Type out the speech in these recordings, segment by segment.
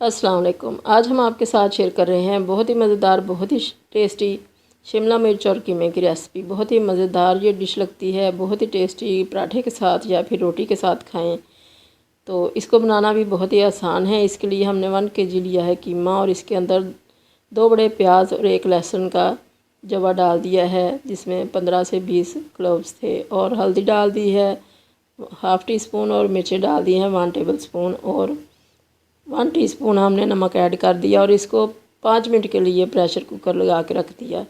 अस्सलाम वालेकुम। आज हम आपके साथ शेयर कर रहे हैं बहुत ही मज़ेदार, बहुत ही टेस्टी शिमला मिर्च और कीमे की रेसिपी। बहुत ही मज़ेदार ये डिश लगती है, बहुत ही टेस्टी। पराठे के साथ या फिर रोटी के साथ खाएं तो इसको बनाना भी बहुत ही आसान है। इसके लिए हमने 1 kg लिया है कीमा और इसके अंदर 2 बड़े प्याज और 1 लहसुन का जवा डाल दिया है, जिसमें 15 से 20 क्लोव्स थे। और हल्दी डाल दी है 1/2 टीस्पून और मिर्चें डाल दी हैं 1 टेबलस्पून और 1 टीस्पून हमने नमक ऐड कर दिया और इसको 5 मिनट के लिए प्रेशर कुकर लगा के रख दिया।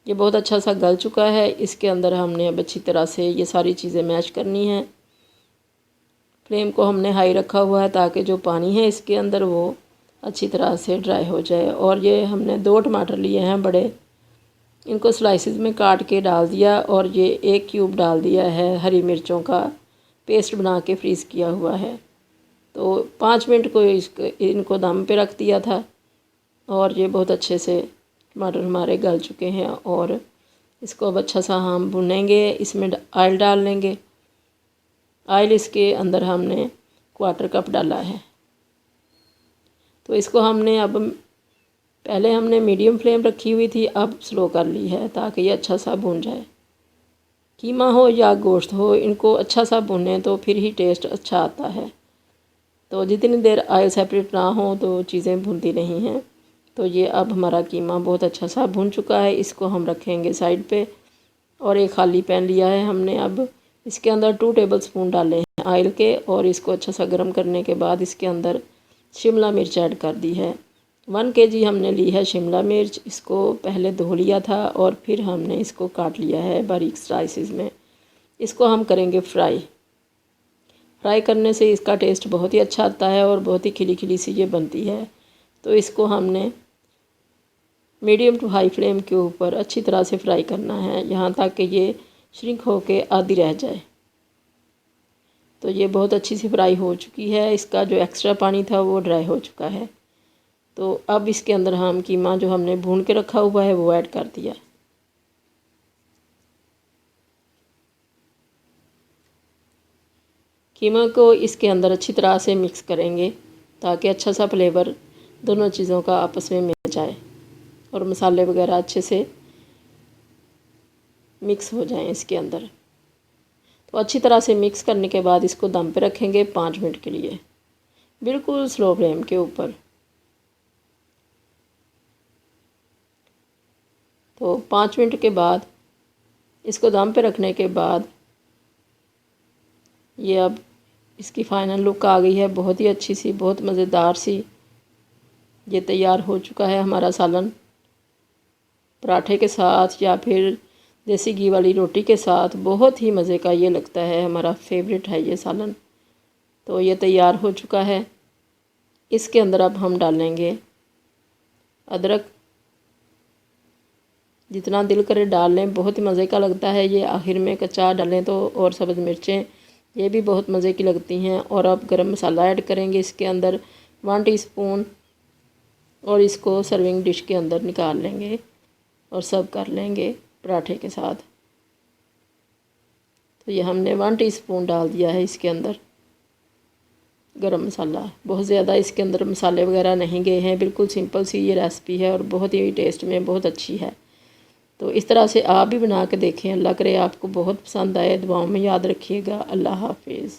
ये बहुत अच्छा सा गल चुका है। इसके अंदर हमने अब अच्छी तरह से ये सारी चीज़ें मैश करनी हैं। फ्लेम को हमने हाई रखा हुआ है ताकि जो पानी है इसके अंदर वो अच्छी तरह से ड्राई हो जाए। और ये हमने 2 टमाटर लिए हैं बड़े, इनको स्लाइसिस में काट के डाल दिया और ये 1 क्यूब डाल दिया है हरी मिर्चों का पेस्ट बना के फ्रीज़ किया हुआ है। तो 5 मिनट को इनको दम पे रख दिया था और ये बहुत अच्छे से टमाटर हमारे गल चुके हैं। और इसको अब अच्छा सा हम भुनेंगे। इसमें ऑयल डाल लेंगे। ऑयल इसके अंदर हमने 1/4 कप डाला है। तो इसको हमने अब पहले हमने मीडियम फ्लेम रखी हुई थी, अब स्लो कर ली है ताकि ये अच्छा सा भुन जाए। कीमा हो या गोश्त हो, इनको अच्छा सा भुनें तो फिर ही टेस्ट अच्छा आता है। तो जितनी देर ऑयल सेपरेट ना हो तो चीज़ें भुनती नहीं हैं। तो ये अब हमारा कीमा बहुत अच्छा सा भुन चुका है। इसको हम रखेंगे साइड पे। और एक खाली पैन लिया है हमने, अब इसके अंदर 2 टेबलस्पून डाले हैं ऑयल के और इसको अच्छा सा गर्म करने के बाद इसके अंदर शिमला मिर्च ऐड कर दी है। 1 kg हमने ली है शिमला मिर्च। इसको पहले धो लिया था और फिर हमने इसको काट लिया है बारीक स्लाइसिस में। इसको हम करेंगे फ्राई करने से इसका टेस्ट बहुत ही अच्छा आता है और बहुत ही खिली खिली सी ये बनती है। तो इसको हमने मीडियम टू हाई फ्लेम के ऊपर अच्छी तरह से फ्राई करना है, यहाँ तक कि ये श्रिंक होके आधी रह जाए। तो ये बहुत अच्छी सी फ्राई हो चुकी है। इसका जो एक्स्ट्रा पानी था वो ड्राई हो चुका है। तो अब इसके अंदर हम कीमा जो हमने भून के रखा हुआ है वो ऐड कर दिया। कीमा को इसके अंदर अच्छी तरह से मिक्स करेंगे ताकि अच्छा सा फ्लेवर दोनों चीज़ों का आपस में मिल जाए और मसाले वगैरह अच्छे से मिक्स हो जाएं इसके अंदर। तो अच्छी तरह से मिक्स करने के बाद इसको दम पे रखेंगे 5 मिनट के लिए, बिल्कुल स्लो फ्लेम के ऊपर। तो 5 मिनट के बाद इसको दम पे रखने के बाद ये अब इसकी फ़ाइनल लुक आ गई है, बहुत ही अच्छी सी, बहुत मज़ेदार सी। ये तैयार हो चुका है हमारा सालन। पराठे के साथ या फिर देसी घी वाली रोटी के साथ बहुत ही मज़े का ये लगता है। हमारा फेवरेट है ये सालन। तो ये तैयार हो चुका है। इसके अंदर अब हम डालेंगे अदरक, जितना दिल करे डाल लें, बहुत ही मज़े का लगता है ये। आखिर में कच्चा डालें तो, और सब्ज़ मिर्चें ये भी बहुत मज़े की लगती हैं। और अब गरम मसाला ऐड करेंगे इसके अंदर 1 टीस्पून और इसको सर्विंग डिश के अंदर निकाल लेंगे और सर्व कर लेंगे पराठे के साथ। तो ये हमने 1 टीस्पून डाल दिया है इसके अंदर गरम मसाला। बहुत ज़्यादा इसके अंदर मसाले वगैरह नहीं गए हैं, बिल्कुल सिंपल सी ये रेसिपी है और बहुत ही टेस्ट में बहुत अच्छी है। तो इस तरह से आप भी बना के देखें। अल्लाह करे आपको बहुत पसंद आए। दुआओं में याद रखिएगा। अल्लाह हाफिज़।